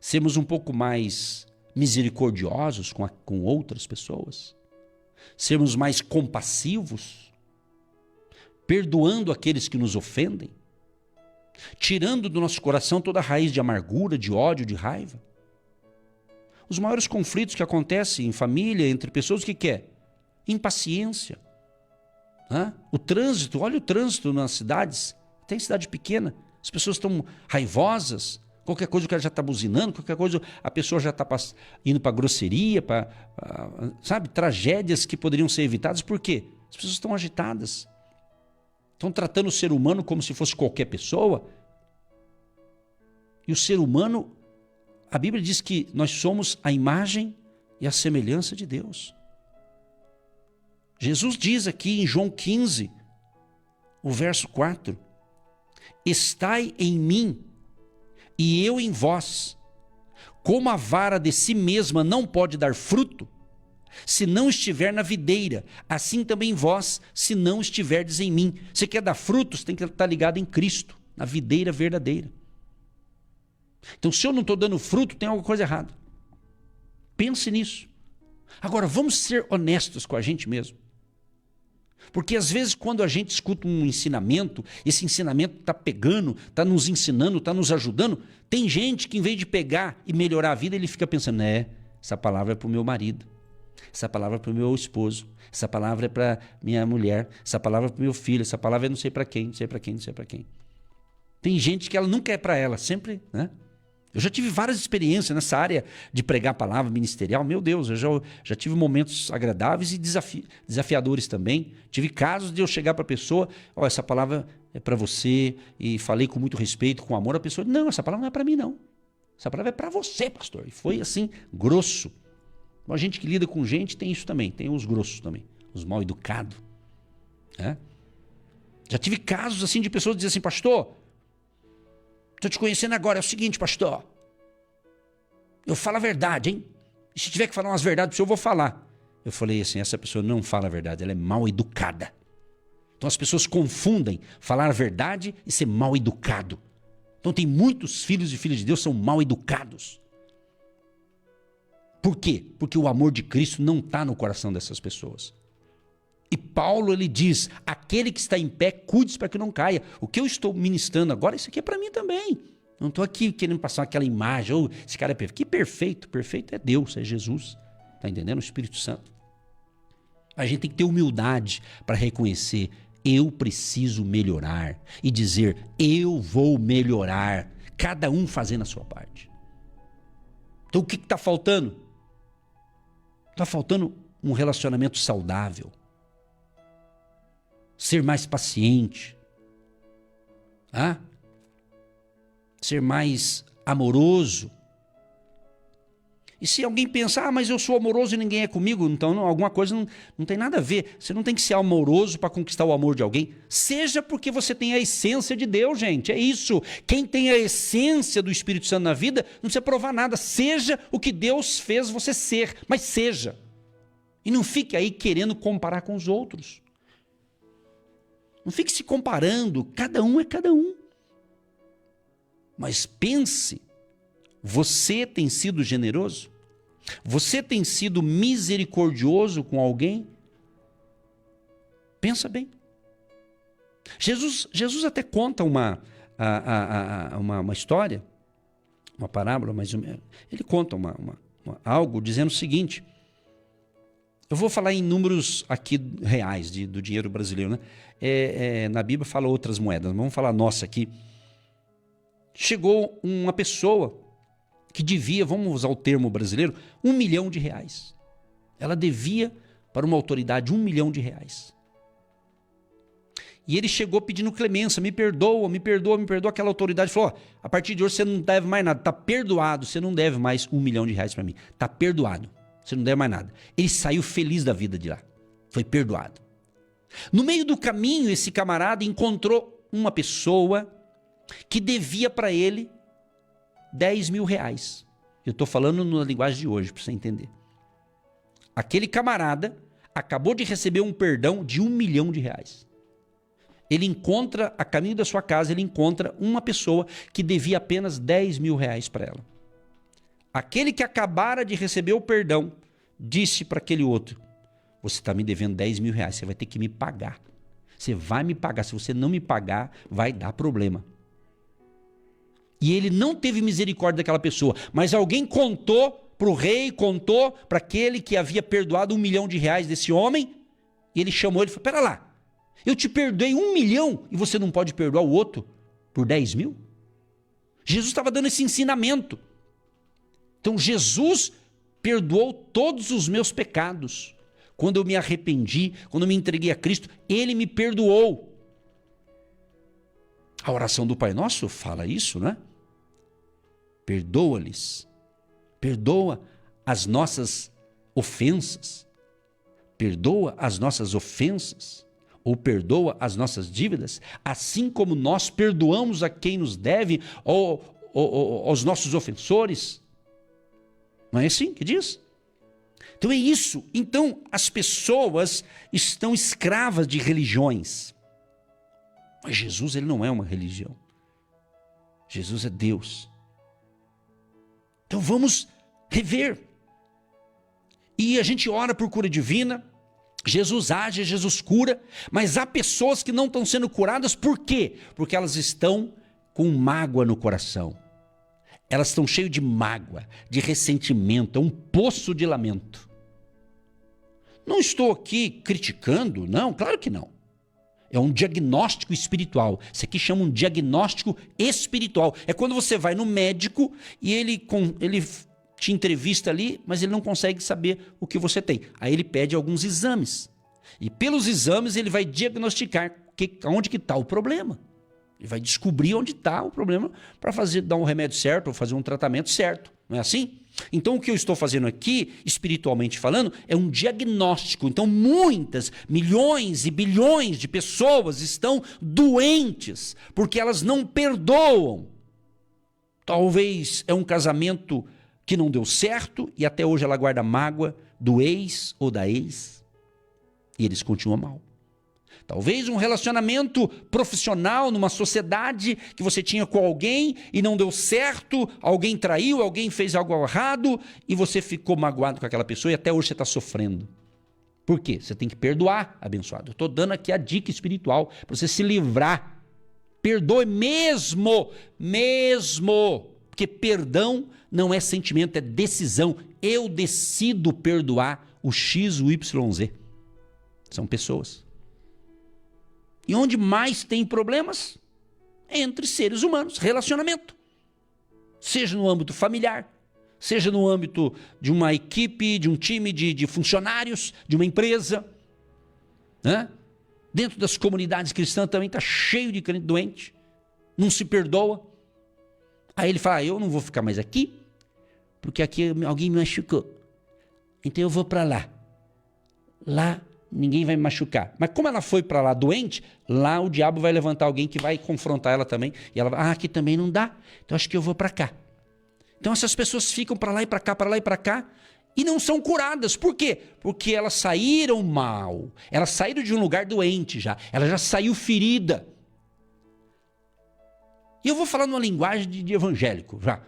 Sermos um pouco mais misericordiosos com outras pessoas. Sermos mais compassivos. Perdoando aqueles que nos ofendem. Tirando do nosso coração toda a raiz de amargura, de ódio, de raiva. Os maiores conflitos que acontecem em família, entre pessoas, o que é? Impaciência. O trânsito, olha o trânsito nas cidades, até em cidade pequena, as pessoas estão raivosas, qualquer coisa o cara já está buzinando, qualquer coisa a pessoa já está indo para grosseria, sabe, tragédias que poderiam ser evitadas, por quê? As pessoas estão agitadas, estão tratando o ser humano como se fosse qualquer pessoa, e o ser humano, a Bíblia diz que nós somos a imagem e a semelhança de Deus. Jesus diz aqui em João 15, o verso 4, estai em mim e eu em vós. Como a vara de si mesma não pode dar fruto, se não estiver na videira, assim também vós, se não estiverdes em mim. Você quer dar frutos, tem que estar ligado em Cristo, na videira verdadeira. Então, se eu não estou dando fruto, tem alguma coisa errada. Pense nisso. Agora, vamos ser honestos com a gente mesmo. Porque às vezes quando a gente escuta um ensinamento, esse ensinamento está pegando, está nos ensinando, está nos ajudando, tem gente que em vez de pegar e melhorar a vida, ele fica pensando, essa palavra é para o meu marido, essa palavra é para o meu esposo, essa palavra é para minha mulher, essa palavra é para o meu filho, essa palavra é não sei para quem, não sei para quem, não sei para quem. Tem gente que ela nunca é para ela, sempre, né? Eu já tive várias experiências nessa área de pregar a palavra ministerial. Meu Deus, eu já tive momentos agradáveis e desafiadores também. Tive casos de eu chegar para a pessoa, essa palavra é para você, e falei com muito respeito, com amor, a pessoa, não, essa palavra não é para mim não. Essa palavra é para você, pastor. E foi assim, grosso. A gente que lida com gente tem isso também, tem os grossos também, os mal educados. Já tive casos assim de pessoas que dizem assim, pastor, estou te conhecendo agora, é o seguinte, pastor, eu falo a verdade, hein? E se tiver que falar umas verdades, eu vou falar. Eu falei assim, essa pessoa não fala a verdade, ela é mal educada. Então as pessoas confundem falar a verdade e ser mal educado. Então tem muitos filhos e filhas de Deus que são mal educados. Por quê? Porque o amor de Cristo não está no coração dessas pessoas. E Paulo, ele diz, aquele que está em pé, cuide-se para que não caia. O que eu estou ministrando agora, isso aqui é para mim também. Não estou aqui querendo passar aquela imagem, esse cara é perfeito. Que perfeito? Perfeito é Deus, é Jesus. Está entendendo? O Espírito Santo. A gente tem que ter humildade para reconhecer, eu preciso melhorar. E dizer, eu vou melhorar. Cada um fazendo a sua parte. Então o que está faltando? Está faltando um relacionamento saudável. Ser mais paciente, ser mais amoroso. E se alguém pensar, mas eu sou amoroso e ninguém é comigo, então alguma coisa não tem nada a ver. Você não tem que ser amoroso para conquistar o amor de alguém. Seja porque você tem a essência de Deus, gente. É isso. Quem tem a essência do Espírito Santo na vida, não precisa provar nada. Seja o que Deus fez você ser, mas seja. E não fique aí querendo comparar com os outros. Não fique se comparando. Cada um é cada um. Mas pense, você tem sido generoso? Você tem sido misericordioso com alguém? Pensa bem. Jesus até conta uma história, uma parábola, mas ele conta algo dizendo o seguinte. Eu vou falar em números aqui reais do dinheiro brasileiro, né? Na Bíblia fala outras moedas, mas vamos falar nossa aqui. Chegou uma pessoa que devia, vamos usar o termo brasileiro, R$1 milhão. Ela devia para uma autoridade R$1 milhão. E ele chegou pedindo clemência, me perdoa. Aquela autoridade falou, a partir de hoje você não deve mais nada, está perdoado, você não deve mais R$1 milhão para mim, está perdoado, você não deve mais nada. Ele saiu feliz da vida de lá, foi perdoado. No meio do caminho, esse camarada encontrou uma pessoa que devia para ele R$10 mil. Eu estou falando na linguagem de hoje, para você entender. Aquele camarada acabou de receber um perdão de R$1 milhão. Ele encontra, a caminho da sua casa, ele encontra uma pessoa que devia apenas R$10 mil para ela. Aquele que acabara de receber o perdão, disse para aquele outro, você está me devendo R$10 mil, você vai ter que me pagar. Você vai me pagar, se você não me pagar, vai dar problema. E ele não teve misericórdia daquela pessoa, mas alguém contou para o rei, contou para aquele que havia perdoado R$1 milhão desse homem, e ele chamou ele e falou, pera lá, eu te perdoei R$1 milhão e você não pode perdoar o outro por 10 mil? Jesus estava dando esse ensinamento. Então Jesus perdoou todos os meus pecados. Quando eu me arrependi, quando eu me entreguei a Cristo, Ele me perdoou. A oração do Pai Nosso fala isso, né? Perdoa-lhes. Perdoa as nossas ofensas. Perdoa as nossas ofensas. Ou perdoa as nossas dívidas, assim como nós perdoamos a quem nos deve, ou aos nossos ofensores. Não é assim que diz? Então é isso. Então as pessoas estão escravas de religiões. Mas Jesus, ele não é uma religião. Jesus é Deus. Então vamos rever. E a gente ora por cura divina. Jesus age, Jesus cura. Mas há pessoas que não estão sendo curadas. Por quê? Porque elas estão com mágoa no coração. Elas estão cheias de mágoa, de ressentimento. É um poço de lamento. Não estou aqui criticando, não, claro que não. É um diagnóstico espiritual. Isso aqui chama um diagnóstico espiritual. É quando você vai no médico e ele te entrevista ali, mas ele não consegue saber o que você tem. Aí ele pede alguns exames. E pelos exames ele vai diagnosticar onde que está o problema. Ele vai descobrir onde está o problema para dar um remédio certo ou fazer um tratamento certo. Não é assim? Então o que eu estou fazendo aqui, espiritualmente falando, é um diagnóstico. Então muitas, milhões e bilhões de pessoas estão doentes porque elas não perdoam. Talvez é um casamento que não deu certo e até hoje ela guarda mágoa do ex ou da ex e eles continuam mal. Talvez um relacionamento profissional numa sociedade que você tinha com alguém e não deu certo, alguém traiu, alguém fez algo errado e você ficou magoado com aquela pessoa e até hoje você está sofrendo. Por quê? Você tem que perdoar, abençoado. Eu estou dando aqui a dica espiritual para você se livrar. Perdoe mesmo, porque perdão não é sentimento, é decisão. Eu decido perdoar o X, o Y, Z. São pessoas. E onde mais tem problemas? Entre seres humanos, relacionamento. Seja no âmbito familiar, seja no âmbito de uma equipe, de um time de funcionários, de uma empresa. Né? Dentro das comunidades cristãs também está cheio de crente doente. Não se perdoa. Aí ele fala, eu não vou ficar mais aqui, porque aqui alguém me machucou. Então eu vou para lá. Lá ninguém vai me machucar. Mas como ela foi para lá doente, lá o diabo vai levantar alguém que vai confrontar ela também. E ela vai, aqui também não dá, então acho que eu vou para cá. Então essas pessoas ficam para lá e para cá, para lá e para cá, e não são curadas. Por quê? Porque elas saíram mal. Elas saíram de um lugar doente já. Ela já saiu ferida. E eu vou falar numa linguagem de evangélico já.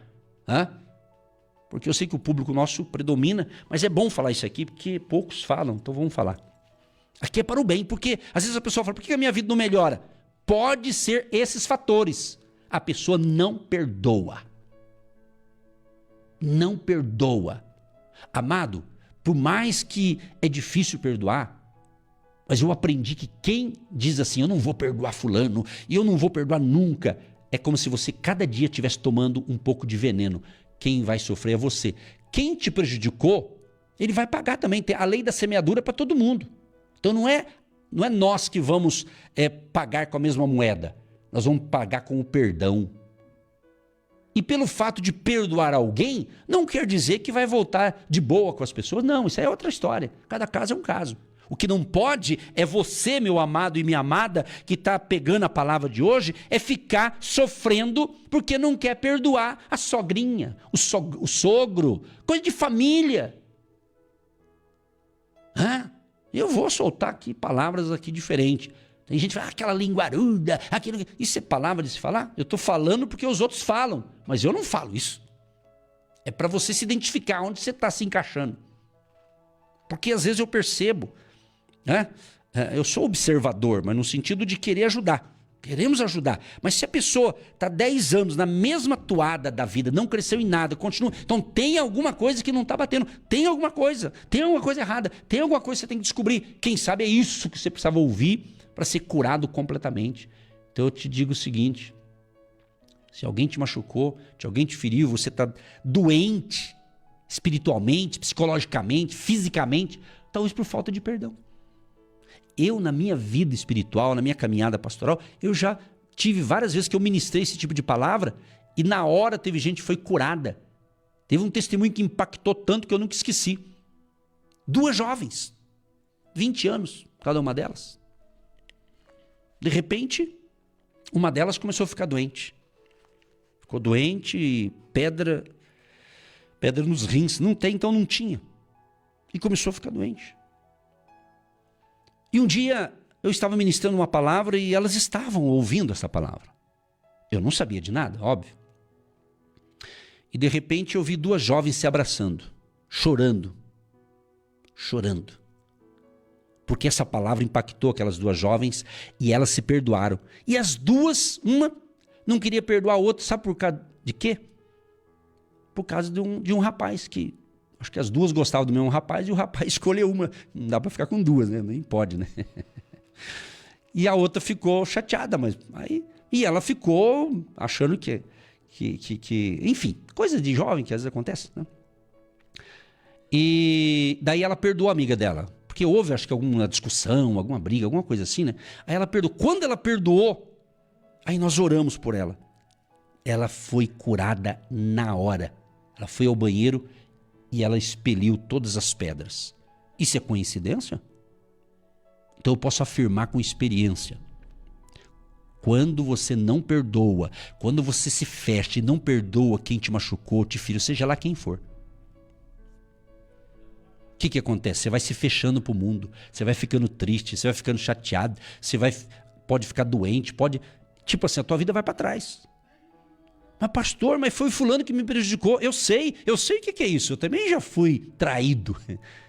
Porque eu sei que o público nosso predomina, mas é bom falar isso aqui, porque poucos falam, então vamos falar. Aqui é para o bem, porque às vezes a pessoa fala, por que a minha vida não melhora? Pode ser esses fatores. A pessoa não perdoa. Não perdoa. Amado, por mais que é difícil perdoar, mas eu aprendi que quem diz assim, eu não vou perdoar fulano, e eu não vou perdoar nunca, é como se você cada dia estivesse tomando um pouco de veneno. Quem vai sofrer é você. Quem te prejudicou, ele vai pagar também. Tem a lei da semeadura para todo mundo. Então não é nós que vamos pagar com a mesma moeda. Nós vamos pagar com o perdão. E pelo fato de perdoar alguém, não quer dizer que vai voltar de boa com as pessoas. Não, isso aí é outra história. Cada caso é um caso. O que não pode é você, meu amado e minha amada, que está pegando a palavra de hoje, é ficar sofrendo porque não quer perdoar a sogrinha, o sogro, coisa de família. Eu vou soltar aqui palavras aqui diferentes. Tem gente que fala, aquela linguaruda, aquilo. Isso é palavra de se falar? Eu estou falando porque os outros falam, mas eu não falo isso. É para você se identificar onde você está se encaixando. Porque às vezes eu percebo, eu sou observador, mas no sentido de querer ajudar. Queremos ajudar. Mas se a pessoa está 10 anos na mesma toada da vida, não cresceu em nada, continua. Então tem alguma coisa que não está batendo. Tem alguma coisa errada. Tem alguma coisa que você tem que descobrir. Quem sabe é isso que você precisava ouvir para ser curado completamente. Então eu te digo o seguinte: se alguém te machucou, se alguém te feriu, você está doente espiritualmente, psicologicamente, fisicamente, talvez por falta de perdão. Eu, na minha vida espiritual, na minha caminhada pastoral, eu já tive várias vezes que eu ministrei esse tipo de palavra e na hora teve gente que foi curada. Teve um testemunho que impactou tanto que eu nunca esqueci. 2 jovens, 20 anos, cada uma delas. De repente, uma delas começou a ficar doente. Ficou doente, pedra nos rins. Não tem, então não tinha. E começou a ficar doente. E um dia eu estava ministrando uma palavra e elas estavam ouvindo essa palavra. Eu não sabia de nada, óbvio. E de repente eu vi 2 jovens se abraçando, chorando. Porque essa palavra impactou aquelas 2 jovens e elas se perdoaram. E as 2, uma não queria perdoar a outra, sabe por causa de quê? Por causa de um rapaz que... Acho que as 2 gostavam do mesmo rapaz e o rapaz escolheu uma. Não dá para ficar com 2, né? Nem pode, né? E a outra ficou chateada, mas aí... E ela ficou achando que... Enfim, coisa de jovem que às vezes acontece, né? E daí ela perdoou a amiga dela. Porque houve, acho que alguma discussão, alguma briga, alguma coisa assim, né? Aí ela perdoou. Quando ela perdoou, aí nós oramos por ela. Ela foi curada na hora. Ela foi ao banheiro e ela expeliu todas as pedras. Isso é coincidência? Então eu posso afirmar com experiência. Quando você não perdoa, quando você se fecha e não perdoa quem te machucou, te feriu, seja lá quem for. O que acontece? Você vai se fechando para o mundo, você vai ficando triste, você vai ficando chateado, pode ficar doente, tipo assim, a tua vida vai para trás. Mas pastor, mas foi fulano que me prejudicou. Eu sei o que é isso. Eu também já fui traído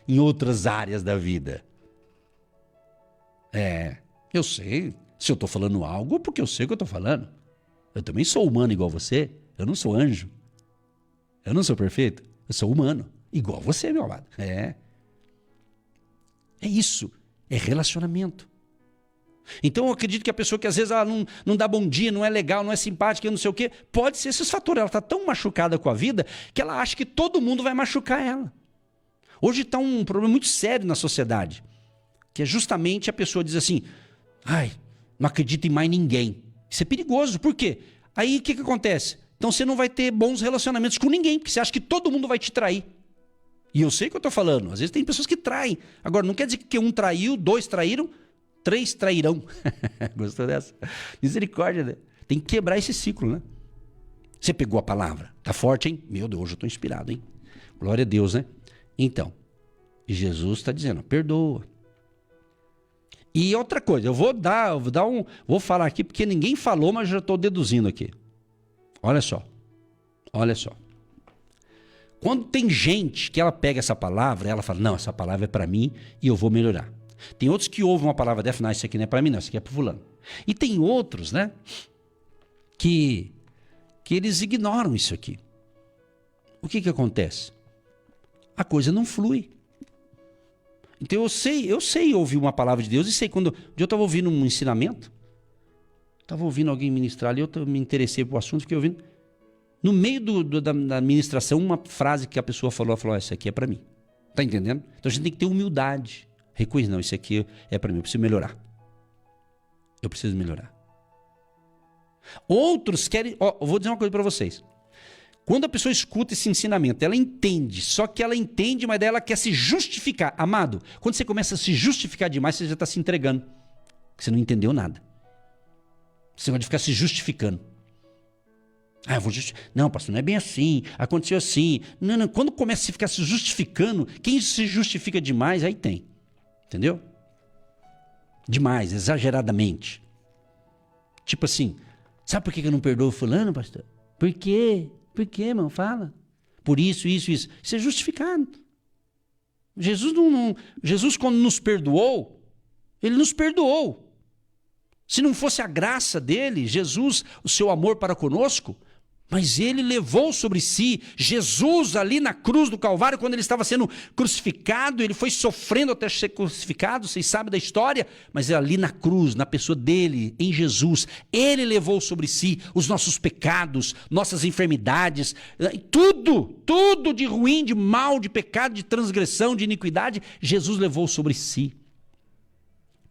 em outras áreas da vida. Eu sei. Se eu estou falando algo, porque eu sei o que eu estou falando. Eu também sou humano igual você. Eu não sou anjo. Eu não sou perfeito. Eu sou humano. Igual você, meu amado. É isso. É relacionamento. Então eu acredito que a pessoa que às vezes não dá bom dia, não é legal, não é simpática, não sei o quê, pode ser esses fatores. Ela está tão machucada com a vida que ela acha que todo mundo vai machucar ela. Hoje está um problema muito sério na sociedade, que é justamente a pessoa diz assim, não acredito em mais ninguém. Isso é perigoso, por quê? Aí o que acontece? Então você não vai ter bons relacionamentos com ninguém, porque você acha que todo mundo vai te trair. E eu sei o que eu estou falando. Às vezes tem pessoas que traem. Agora, não quer dizer que um traiu, 2 traíram, 3 trairão. Gostou dessa? Misericórdia, né? Tem que quebrar esse ciclo, né? Você pegou a palavra. Tá forte, hein? Meu Deus, hoje eu estou inspirado, hein? Glória a Deus, né? Então, Jesus está dizendo, perdoa. E outra coisa, eu vou falar aqui porque ninguém falou, mas já estou deduzindo aqui. Olha só. Quando tem gente que ela pega essa palavra, ela fala, não, essa palavra é para mim e eu vou melhorar. Tem outros que ouvem uma palavra dessa, não, isso aqui não é para mim, não, isso aqui é para fulano. E tem outros, né, que eles ignoram isso aqui. O que acontece? A coisa não flui. Então eu sei ouvir uma palavra de Deus e sei quando eu estava ouvindo um ensinamento, estava ouvindo alguém ministrar ali, eu me interessei por o assunto, fiquei ouvindo. No meio da ministração, uma frase que a pessoa falou, isso aqui é para mim. Tá entendendo? Então a gente tem que ter humildade. Reconhecer, não, isso aqui é para mim, eu preciso melhorar. Outros querem, eu vou dizer uma coisa para vocês. Quando a pessoa escuta esse ensinamento, ela entende, só que ela entende, mas daí ela quer se justificar. Amado, quando você começa a se justificar demais, você já está se entregando. Você não entendeu nada. Você pode ficar se justificando. Eu vou justificar. Não, pastor, não é bem assim, aconteceu assim. Não, quando começa a ficar se justificando, quem se justifica demais, aí tem. Entendeu? Demais, exageradamente. Tipo assim, sabe por que eu não perdoo fulano, pastor? Por quê? Por quê, irmão? Fala. Por isso. Isso é justificado. Jesus, quando nos perdoou, ele nos perdoou. Se não fosse a graça dele, Jesus, o seu amor para conosco, mas ele levou sobre si, Jesus ali na cruz do Calvário, quando ele estava sendo crucificado, ele foi sofrendo até ser crucificado, vocês sabem da história, mas ali na cruz, na pessoa dele, em Jesus, ele levou sobre si os nossos pecados, nossas enfermidades, tudo de ruim, de mal, de pecado, de transgressão, de iniquidade, Jesus levou sobre si.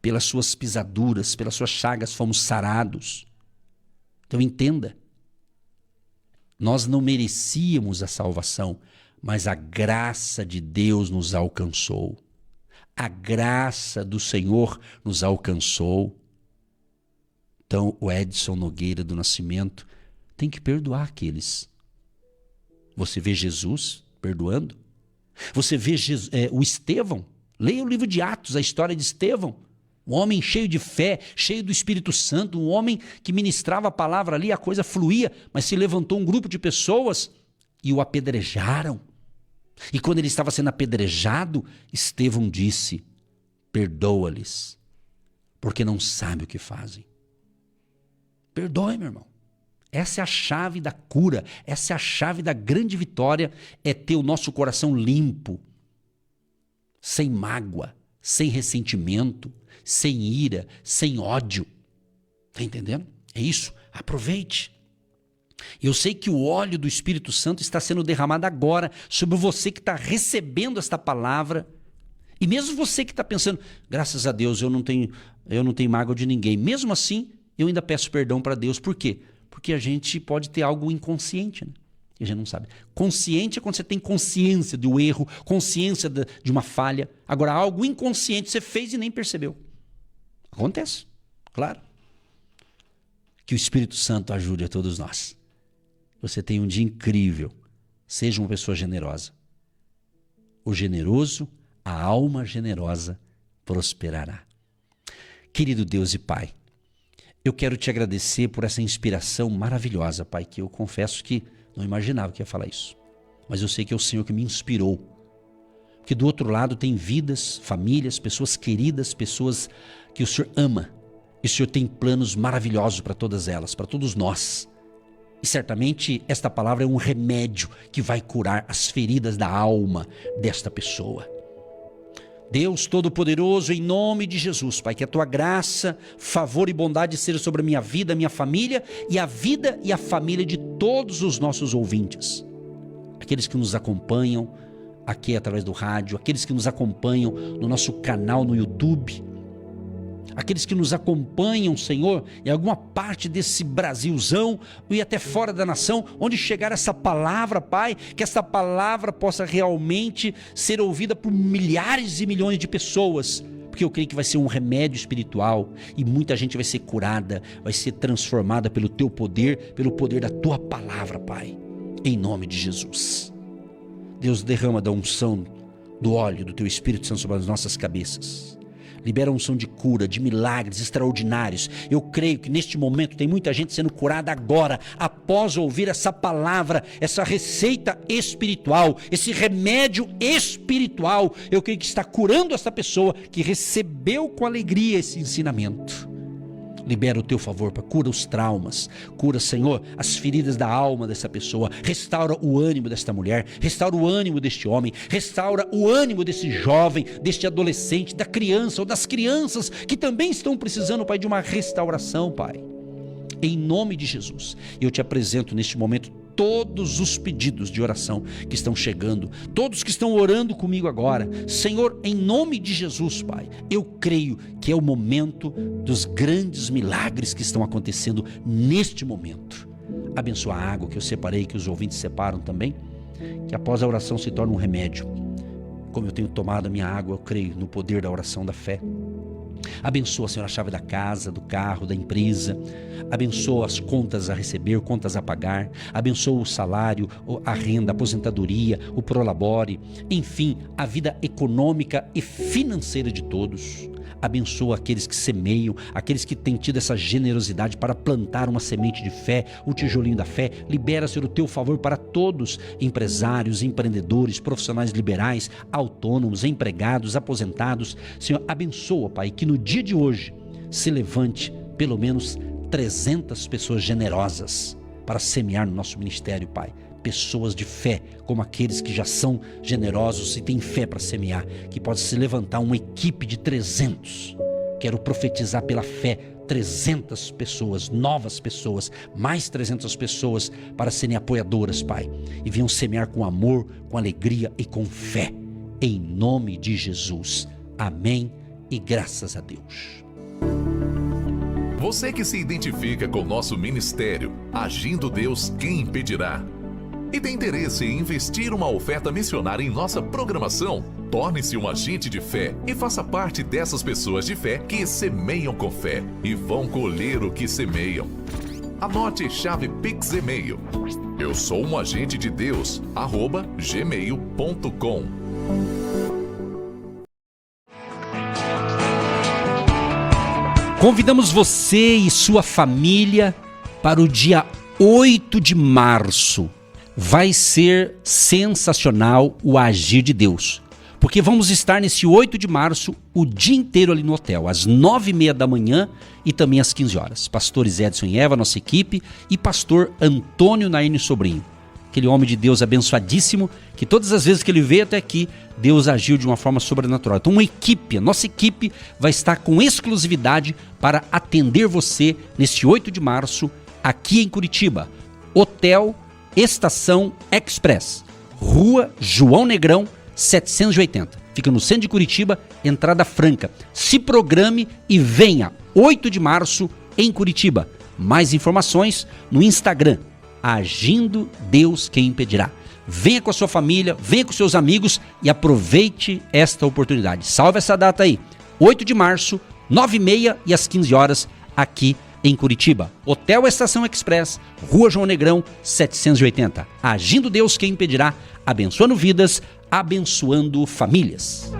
Pelas suas pisaduras, pelas suas chagas fomos sarados. Então entenda, nós não merecíamos a salvação, mas a graça de Deus nos alcançou. A graça do Senhor nos alcançou. Então o Edson Nogueira do Nascimento tem que perdoar aqueles. Você vê Jesus perdoando? Você vê o Estevão? Leia o livro de Atos, a história de Estevão. Um homem cheio de fé, cheio do Espírito Santo, um homem que ministrava a palavra ali, a coisa fluía, mas se levantou um grupo de pessoas e o apedrejaram. E quando ele estava sendo apedrejado, Estevão disse, perdoa-lhes, porque não sabem o que fazem. Perdoe, meu irmão. Essa é a chave da cura, essa é a chave da grande vitória, é ter o nosso coração limpo, sem mágoa, sem ressentimento, sem ira, sem ódio. Está entendendo? É isso. Aproveite. Eu sei que o óleo do Espírito Santo está sendo derramado agora sobre você que está recebendo esta palavra. E mesmo você que está pensando, graças a Deus eu não tenho mágoa de ninguém. Mesmo assim, eu ainda peço perdão para Deus. Por quê? Porque a gente pode ter algo inconsciente, né? A gente não sabe. Consciente é quando você tem consciência do erro, consciência de uma falha. Agora, algo inconsciente você fez e nem percebeu. Acontece, claro. Que o Espírito Santo ajude a todos nós. Você tem um dia incrível. Seja uma pessoa generosa. O generoso, a alma generosa prosperará. Querido Deus e Pai, eu quero te agradecer por essa inspiração maravilhosa, Pai, que eu confesso que não imaginava que ia falar isso. Mas eu sei que é o Senhor que me inspirou. Porque do outro lado tem vidas, famílias, pessoas queridas, pessoas que o Senhor ama. E o Senhor tem planos maravilhosos para todas elas, para todos nós. E certamente esta palavra é um remédio que vai curar as feridas da alma desta pessoa. Deus Todo-Poderoso, em nome de Jesus, Pai, que a Tua graça, favor e bondade seja sobre a minha vida, a minha família e a vida e a família de todos os nossos ouvintes. Aqueles que nos acompanham aqui através do rádio, aqueles que nos acompanham no nosso canal no YouTube. aqueles que nos acompanham, Senhor, em alguma parte desse Brasilzão e até fora da nação, onde chegar essa palavra, Pai, que essa palavra possa realmente ser ouvida por milhares e milhões de pessoas, porque eu creio que vai ser um remédio espiritual e muita gente vai ser curada, vai ser transformada pelo Teu poder, pelo poder da Tua palavra, Pai, em nome de Jesus. Deus, derrama da unção, do óleo do Teu Espírito Santo sobre as nossas cabeças. Libera a unção de cura, de milagres extraordinários. Eu creio que neste momento tem muita gente sendo curada agora, após ouvir essa palavra, essa receita espiritual, esse remédio espiritual. Eu creio que está curando essa pessoa que recebeu com alegria esse ensinamento. Libera o Teu favor, para cura os traumas, cura, Senhor, as feridas da alma dessa pessoa, restaura o ânimo desta mulher, restaura o ânimo deste homem, restaura o ânimo desse jovem, deste adolescente, da criança ou das crianças que também estão precisando, Pai, de uma restauração, Pai. Em nome de Jesus, eu Te apresento neste momento todos os pedidos de oração que estão chegando, todos que estão orando comigo agora. Senhor, em nome de Jesus, Pai, eu creio que é o momento dos grandes milagres que estão acontecendo neste momento. Abençoa a água que eu separei, que os ouvintes separam também, que após a oração se torne um remédio. Como eu tenho tomado a minha água, eu creio no poder da oração da fé. Abençoa, Senhor, a chave da casa, do carro, da empresa. Abençoa as contas a receber, contas a pagar. Abençoa o salário, a renda, a aposentadoria, o prolabore. Enfim, a vida econômica e financeira de todos. Abençoa aqueles que semeiam, aqueles que têm tido essa generosidade para plantar uma semente de fé, o tijolinho da fé. Libera, Senhor, o Teu favor para todos, empresários, empreendedores, profissionais liberais, autônomos, empregados, aposentados. Senhor, abençoa, Pai, que no dia de hoje se levante pelo menos 300 pessoas generosas para semear no nosso ministério, Pai. Pessoas de fé, como aqueles que já são generosos e têm fé para semear, que pode se levantar uma equipe de 300. Quero profetizar pela fé 300 pessoas, novas pessoas, mais 300 pessoas para serem apoiadoras, Pai, e venham semear com amor, com alegria e com fé, em nome de Jesus. Amém e graças a Deus. Você que se identifica com o nosso ministério, Agindo Deus, quem impedirá? E tem interesse em investir uma oferta missionária em nossa programação? Torne-se um agente de fé e faça parte dessas pessoas de fé que semeiam com fé e vão colher o que semeiam. Anote chave Pix e-mail. Eu sou um agente de Deus, @gmail.com. Convidamos você e sua família para o dia 8 de março. Vai ser sensacional o agir de Deus, porque vamos estar nesse 8 de março o dia inteiro ali no hotel, às 9h30 da manhã e também às 15 horas. Pastores Edson e Eva, nossa equipe, e pastor Antônio Naine Sobrinho, aquele homem de Deus abençoadíssimo, que todas as vezes que ele veio até aqui, Deus agiu de uma forma sobrenatural. Então uma equipe, a nossa equipe vai estar com exclusividade para atender você nesse 8 de março aqui em Curitiba. Hotel Estação Express, Rua João Negrão 780. Fica no centro de Curitiba, entrada franca. Se programe e venha 8 de março em Curitiba. Mais informações no Instagram, Agindo Deus Quem Impedirá. Venha com a sua família, venha com seus amigos e aproveite esta oportunidade. Salve essa data aí, 8 de março, 9h30 e às 15 horas aqui em Curitiba. Hotel Estação Express, Rua João Negrão 780. Agindo Deus Quem Impedirá, abençoando vidas, abençoando famílias.